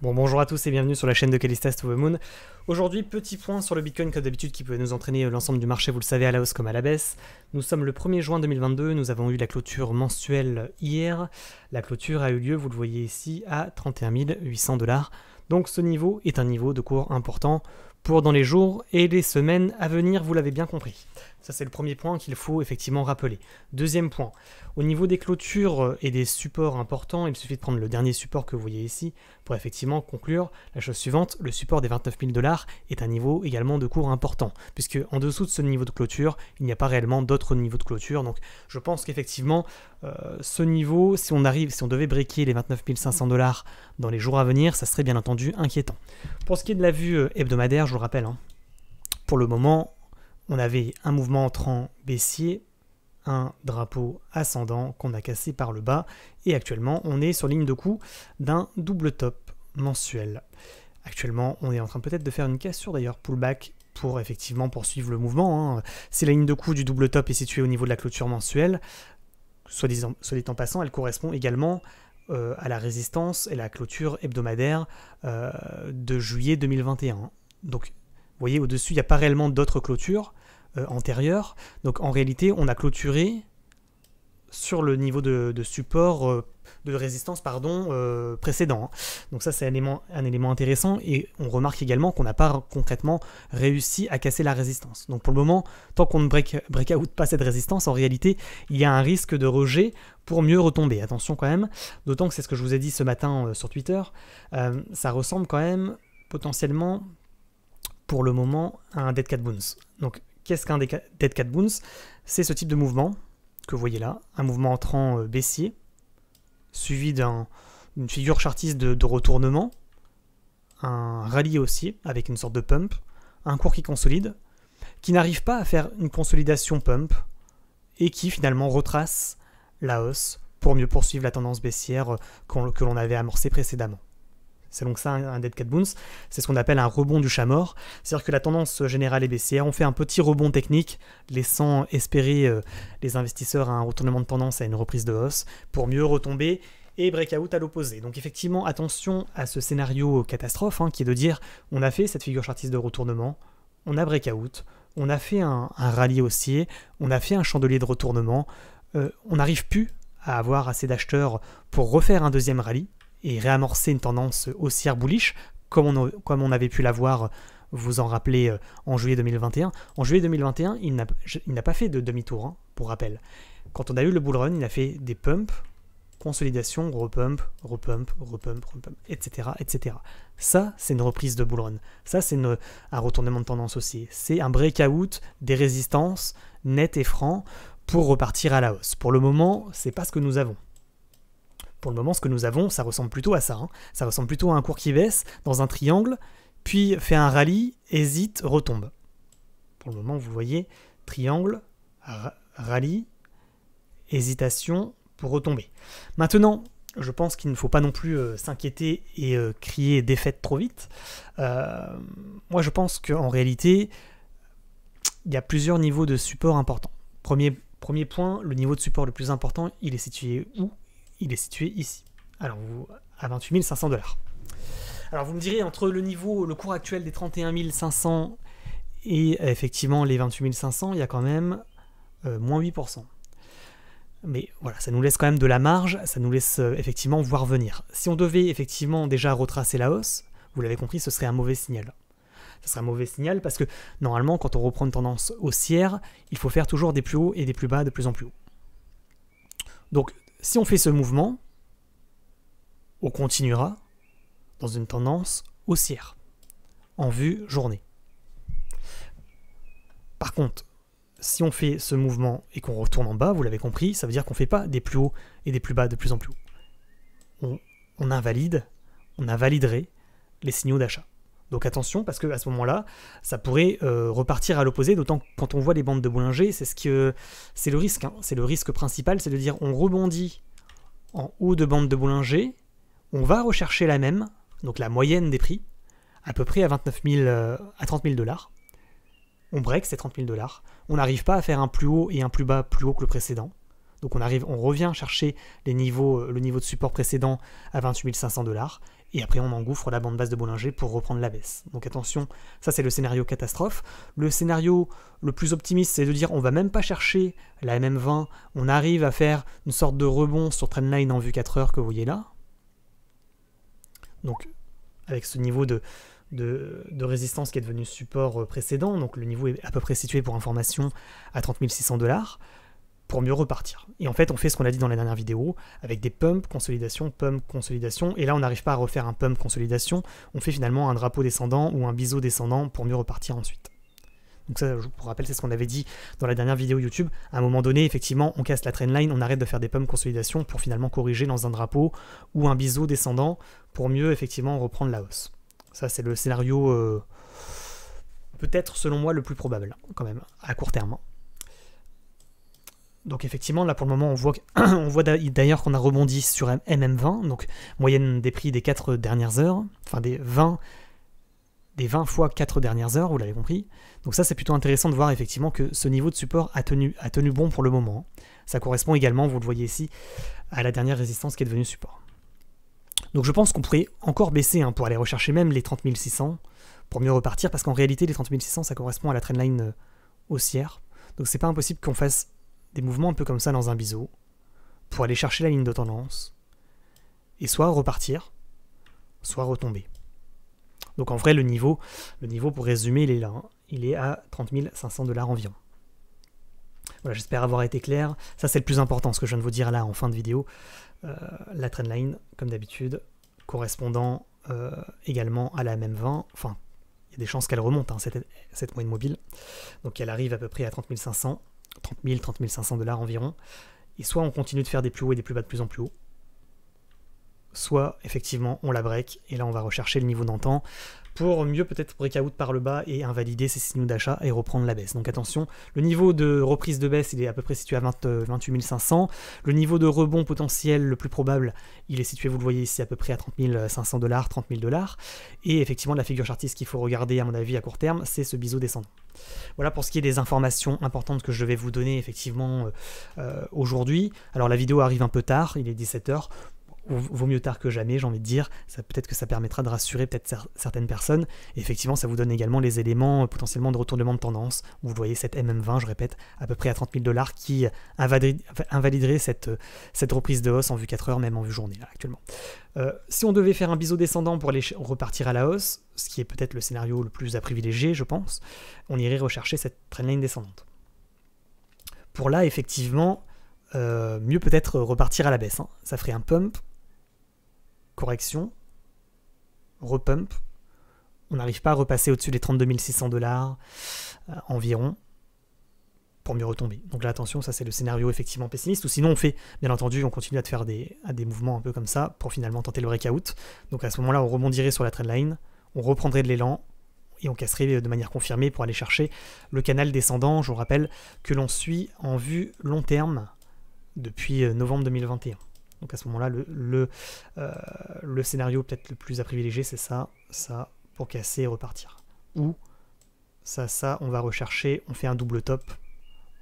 Bon, bonjour à tous et bienvenue sur la chaîne de Callistas to the Moon. Aujourd'hui, petit point sur le Bitcoin comme d'habitude qui peut nous entraîner l'ensemble du marché, vous le savez, à la hausse comme à la baisse. Nous sommes le 1er juin 2022, nous avons eu la clôture mensuelle hier. La clôture a eu lieu, vous le voyez ici, à 31 800 $. Donc ce niveau est un niveau de cours important pour dans les jours et les semaines à venir, vous l'avez bien compris. Ça c'est le premier point qu'il faut effectivement rappeler. Deuxième point, au niveau des clôtures et des supports importants, il suffit de prendre le dernier support que vous voyez ici pour effectivement conclure la chose suivante. Le support des 29 000 $ est un niveau également de cours important, puisque en dessous de ce niveau de clôture, il n'y a pas réellement d'autres niveaux de clôture. Donc je pense qu'effectivement, ce niveau, si on devait breaker les 29 500 $ dans les jours à venir, ça serait bien entendu inquiétant. Pour ce qui est de la vue hebdomadaire, je vous le rappelle, pour le moment, on avait un mouvement entrant baissier, un drapeau ascendant qu'on a cassé par le bas, et actuellement on est sur ligne de coup d'un double top mensuel. Actuellement on est en train peut-être de faire une cassure d'ailleurs, pullback, pour effectivement poursuivre le mouvement. Si la ligne de coup du double top est située au niveau de la clôture mensuelle, soit dit en passant, elle correspond également à la résistance et la clôture hebdomadaire de juillet 2021. Donc vous voyez, au-dessus il n'y a pas réellement d'autres clôtures antérieures, donc en réalité on a clôturé sur le niveau de support, de résistance précédent. Donc ça c'est un élément intéressant, et on remarque également qu'on n'a pas concrètement réussi à casser la résistance. Donc pour le moment, tant qu'on ne break out pas cette résistance, en réalité il y a un risque de rejet pour mieux retomber. Attention quand même, d'autant que c'est ce que je vous ai dit ce matin sur Twitter, ça ressemble quand même potentiellement pour le moment à un Dead Cat Bounce. Donc qu'est-ce qu'un Dead Cat Bounce? C'est ce type de mouvement que vous voyez là, un mouvement entrant baissier, suivi d'une figure chartiste de retournement, un rallye haussier avec une sorte de pump, un cours qui consolide, qui n'arrive pas à faire une consolidation pump, et qui finalement retrace la hausse pour mieux poursuivre la tendance baissière que l'on avait amorcée précédemment. C'est donc ça un Dead Cat Bounce, c'est ce qu'on appelle un rebond du chat mort, c'est-à-dire que la tendance générale est baissière, on fait un petit rebond technique, laissant espérer les investisseurs à un retournement de tendance, à une reprise de hausse, pour mieux retomber et breakout à l'opposé. Donc effectivement, attention à ce scénario catastrophe, qui est de dire, on a fait cette figure chartiste de retournement, on a breakout, on a fait un rallye haussier, on a fait un chandelier de retournement, on n'arrive plus à avoir assez d'acheteurs pour refaire un deuxième rallye, et réamorcer une tendance haussière bullish, comme on avait pu l'avoir, vous en rappelez, en juillet 2021. En juillet 2021, il n'a pas fait de demi-tour, pour rappel. Quand on a eu le bull run, il a fait des pumps, consolidation, repump, repump, repump, repump, etc., etc. Ça, c'est une reprise de bull run. Ça, c'est un retournement de tendance haussier. C'est un breakout des résistances net et franc pour repartir à la hausse. Pour le moment, c'est pas ce que nous avons. Pour le moment, ce que nous avons, ça ressemble plutôt à ça. Ça ressemble plutôt à un cours qui baisse dans un triangle, puis fait un rallye, hésite, retombe. Pour le moment, vous voyez, triangle, rallye, hésitation pour retomber. Maintenant, je pense qu'il ne faut pas non plus s'inquiéter et crier défaite trop vite. Moi, je pense qu'en réalité, il y a plusieurs niveaux de support importants. Premier point, le niveau de support le plus important, il est situé où? Il est situé ici, alors à 28 500 $. Alors vous me direz, entre le cours actuel des 31 500 et effectivement les 28 500, il y a quand même moins 8%. Mais voilà, ça nous laisse quand même de la marge, ça nous laisse effectivement voir venir. Si on devait effectivement déjà retracer la hausse, vous l'avez compris, ce serait un mauvais signal. Ce serait un mauvais signal parce que normalement, quand on reprend une tendance haussière, il faut faire toujours des plus hauts et des plus bas de plus en plus haut. Donc, si on fait ce mouvement, on continuera dans une tendance haussière, en vue journée. Par contre, si on fait ce mouvement et qu'on retourne en bas, vous l'avez compris, ça veut dire qu'on ne fait pas des plus hauts et des plus bas de plus en plus haut. On invaliderait les signaux d'achat. Donc attention, parce qu'à ce moment-là, ça pourrait repartir à l'opposé, d'autant que quand on voit les bandes de Bollinger, c'est le risque. C'est le risque principal, c'est de dire on rebondit en haut de bande de Bollinger, on va rechercher la même, donc la moyenne des prix, à peu près à 30 000 $. On break ces 30 000 $. On n'arrive pas à faire un plus haut et un plus bas plus haut que le précédent. Donc on revient chercher le niveau de support précédent à 28 500 $. et après on engouffre la bande basse de Bollinger pour reprendre la baisse. Donc attention, ça c'est le scénario catastrophe. Le scénario le plus optimiste, c'est de dire on va même pas chercher la MM20, on arrive à faire une sorte de rebond sur trendline en vue 4 heures que vous voyez là. Donc avec ce niveau de résistance qui est devenu support précédent, donc le niveau est à peu près situé pour information à 30 600 $, pour mieux repartir. Et en fait, on fait ce qu'on a dit dans la dernière vidéo, avec des pumps, consolidation, et là on n'arrive pas à refaire un pump, consolidation, on fait finalement un drapeau descendant ou un biseau descendant pour mieux repartir ensuite. Donc ça, je vous rappelle, c'est ce qu'on avait dit dans la dernière vidéo YouTube. À un moment donné, effectivement, on casse la trendline, on arrête de faire des pumps, consolidation pour finalement corriger dans un drapeau ou un biseau descendant pour mieux effectivement reprendre la hausse. Ça, c'est le scénario peut-être, selon moi, le plus probable, quand même, à court terme. Donc effectivement, là pour le moment, on voit d'ailleurs qu'on a rebondi sur MM20, donc moyenne des prix des 4 dernières heures, enfin des 20 fois 4 dernières heures, vous l'avez compris. Donc ça, c'est plutôt intéressant de voir effectivement que ce niveau de support a tenu bon pour le moment. Ça correspond également, vous le voyez ici, à la dernière résistance qui est devenue support. Donc je pense qu'on pourrait encore baisser pour aller rechercher même les 30 600 pour mieux repartir, parce qu'en réalité, les 30 600, ça correspond à la trendline haussière. Donc c'est pas impossible qu'on fasse des mouvements un peu comme ça dans un biseau, pour aller chercher la ligne de tendance, et soit repartir, soit retomber. Donc en vrai, le niveau pour résumer, il est là, hein. Il est à 30 500 $ environ. Voilà, j'espère avoir été clair. Ça, c'est le plus important, ce que je viens de vous dire là en fin de vidéo. La trendline, comme d'habitude, correspondant également à la MM20. Enfin, il y a des chances qu'elle remonte, hein, cette moyenne mobile. Donc elle arrive à peu près à 30 500 $, environ, et soit on continue de faire des plus hauts et des plus bas de plus en plus haut, soit effectivement on la break, et là on va rechercher le niveau d'antan pour mieux peut-être breakout par le bas et invalider ces signaux d'achat et reprendre la baisse. Donc attention, le niveau de reprise de baisse, il est à peu près situé à 28 500, le niveau de rebond potentiel le plus probable, il est situé, vous le voyez ici, à peu près à 30 500 $, 30 000 $, et effectivement la figure chartiste qu'il faut regarder à mon avis à court terme, c'est ce biseau descendant. Voilà pour ce qui est des informations importantes que je vais vous donner effectivement aujourd'hui. Alors la vidéo arrive un peu tard, il est 17 h, vaut mieux tard que jamais, j'ai envie de dire. Peut-être que ça permettra de rassurer peut-être certaines personnes. Et effectivement, ça vous donne également les éléments potentiellement de retournement de tendance. Vous voyez cette MM20, je répète, à peu près à 30 000 $ qui invaliderait cette reprise de hausse en vue 4 heures, même en vue journée, là, actuellement. Si on devait faire un biseau descendant pour aller repartir à la hausse, ce qui est peut-être le scénario le plus à privilégier, je pense, on irait rechercher cette trendline descendante. Pour là, effectivement, mieux peut-être repartir à la baisse. Hein. Ça ferait un pump, correction, repump, on n'arrive pas à repasser au-dessus des 32 600 $ environ pour mieux retomber. Donc là, attention, ça c'est le scénario effectivement pessimiste, ou sinon on fait, bien entendu, on continue à faire des mouvements un peu comme ça pour finalement tenter le breakout. Donc à ce moment-là, on rebondirait sur la trendline, on reprendrait de l'élan et on casserait de manière confirmée pour aller chercher le canal descendant, je vous rappelle, que l'on suit en vue long terme depuis novembre 2021. Donc à ce moment-là, le scénario peut-être le plus à privilégier, c'est ça, pour casser et repartir. Ou ça, on va rechercher, on fait un double top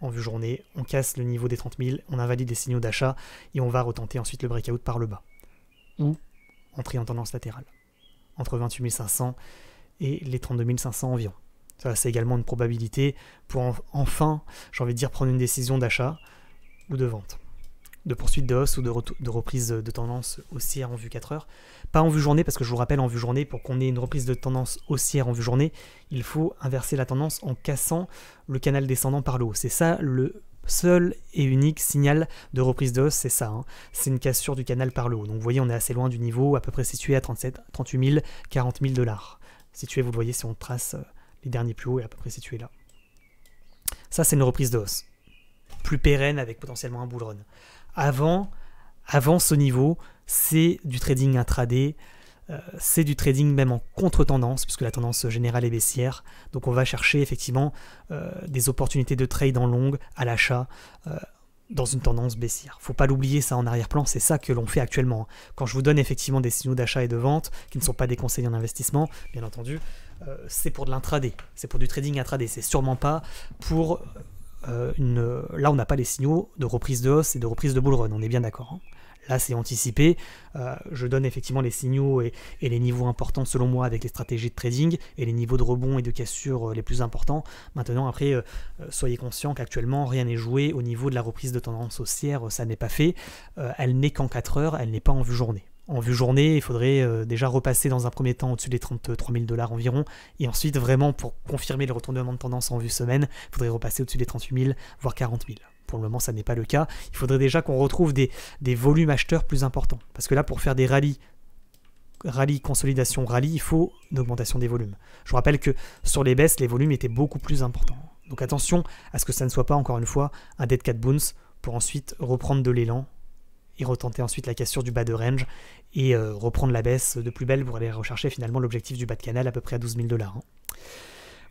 en vue journée, on casse le niveau des 30 000, on invalide les signaux d'achat, et on va retenter ensuite le breakout par le bas. Ou entrer en tendance latérale, entre 28 500 et les 32 500 environ. Ça, c'est également une probabilité pour enfin, j'ai envie de dire, prendre une décision d'achat ou de vente, de poursuite de hausse ou de reprise de tendance haussière en vue 4 heures. Pas en vue journée, parce que je vous rappelle, en vue journée, pour qu'on ait une reprise de tendance haussière en vue journée, il faut inverser la tendance en cassant le canal descendant par le haut. C'est ça le seul et unique signal de reprise de hausse, c'est ça. Hein. C'est une cassure du canal par le haut. Donc vous voyez, on est assez loin du niveau, à peu près situé à 38 000, 40 000 $. Situé, vous le voyez, si on trace les derniers plus hauts, est à peu près situé là. Ça, c'est une reprise de hausse plus pérenne avec potentiellement un bull run. Avant ce niveau, c'est du trading intraday, c'est du trading même en contre-tendance, puisque la tendance générale est baissière. Donc on va chercher effectivement des opportunités de trade en longue à l'achat dans une tendance baissière. Faut pas l'oublier, ça en arrière-plan, c'est ça que l'on fait actuellement. Quand je vous donne effectivement des signaux d'achat et de vente, qui ne sont pas des conseils en investissement, bien entendu, c'est pour de l'intraday, c'est pour du trading intraday, c'est sûrement pas pour... là on n'a pas les signaux de reprise de hausse et de reprise de bull run, on est bien d'accord. Hein. Là, c'est anticipé. Je donne effectivement les signaux et les niveaux importants selon moi avec les stratégies de trading et les niveaux de rebond et de cassure les plus importants. Maintenant, après, soyez conscients qu'actuellement, rien n'est joué au niveau de la reprise de tendance haussière. Ça n'est pas fait. Elle n'est qu'en 4 heures, elle n'est pas en vue journée. En vue journée, il faudrait déjà repasser dans un premier temps au-dessus des 33 000 $ environ, et ensuite vraiment pour confirmer le retournement de tendance en vue semaine, il faudrait repasser au-dessus des 38 000, voire 40 000. Pour le moment, ça n'est pas le cas. Il faudrait déjà qu'on retrouve des volumes acheteurs plus importants, parce que là, pour faire des rallyes, consolidation, rallye, il faut une augmentation des volumes. Je vous rappelle que sur les baisses, les volumes étaient beaucoup plus importants. Donc attention à ce que ça ne soit pas, encore une fois, un dead cat bounce pour ensuite reprendre de l'élan et retenter ensuite la cassure du bas de range et reprendre la baisse de plus belle pour aller rechercher finalement l'objectif du bas de canal à peu près à 12 000 $.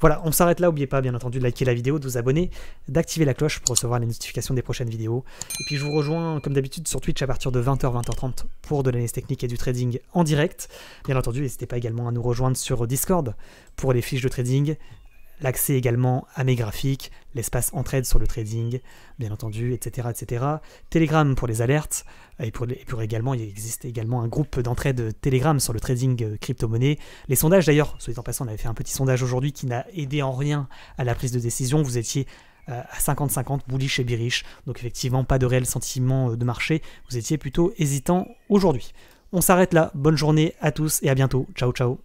Voilà, on s'arrête là. N'oubliez pas bien entendu de liker la vidéo, de vous abonner, d'activer la cloche pour recevoir les notifications des prochaines vidéos. Et puis je vous rejoins comme d'habitude sur Twitch à partir de 20h, 20h30 pour de l'analyse technique et du trading en direct. Bien entendu, n'hésitez pas également à nous rejoindre sur Discord pour les fiches de trading, l'accès également à mes graphiques, l'espace entraide sur le trading, bien entendu, etc. etc. Telegram pour les alertes, et pour également, il existe également un groupe d'entraide Telegram sur le trading crypto-monnaie. Les sondages d'ailleurs, soit en passant, on avait fait un petit sondage aujourd'hui qui n'a aidé en rien à la prise de décision. Vous étiez à 50-50, bullish et bearish, donc effectivement pas de réel sentiment de marché, vous étiez plutôt hésitant aujourd'hui. On s'arrête là, bonne journée à tous et à bientôt, ciao ciao.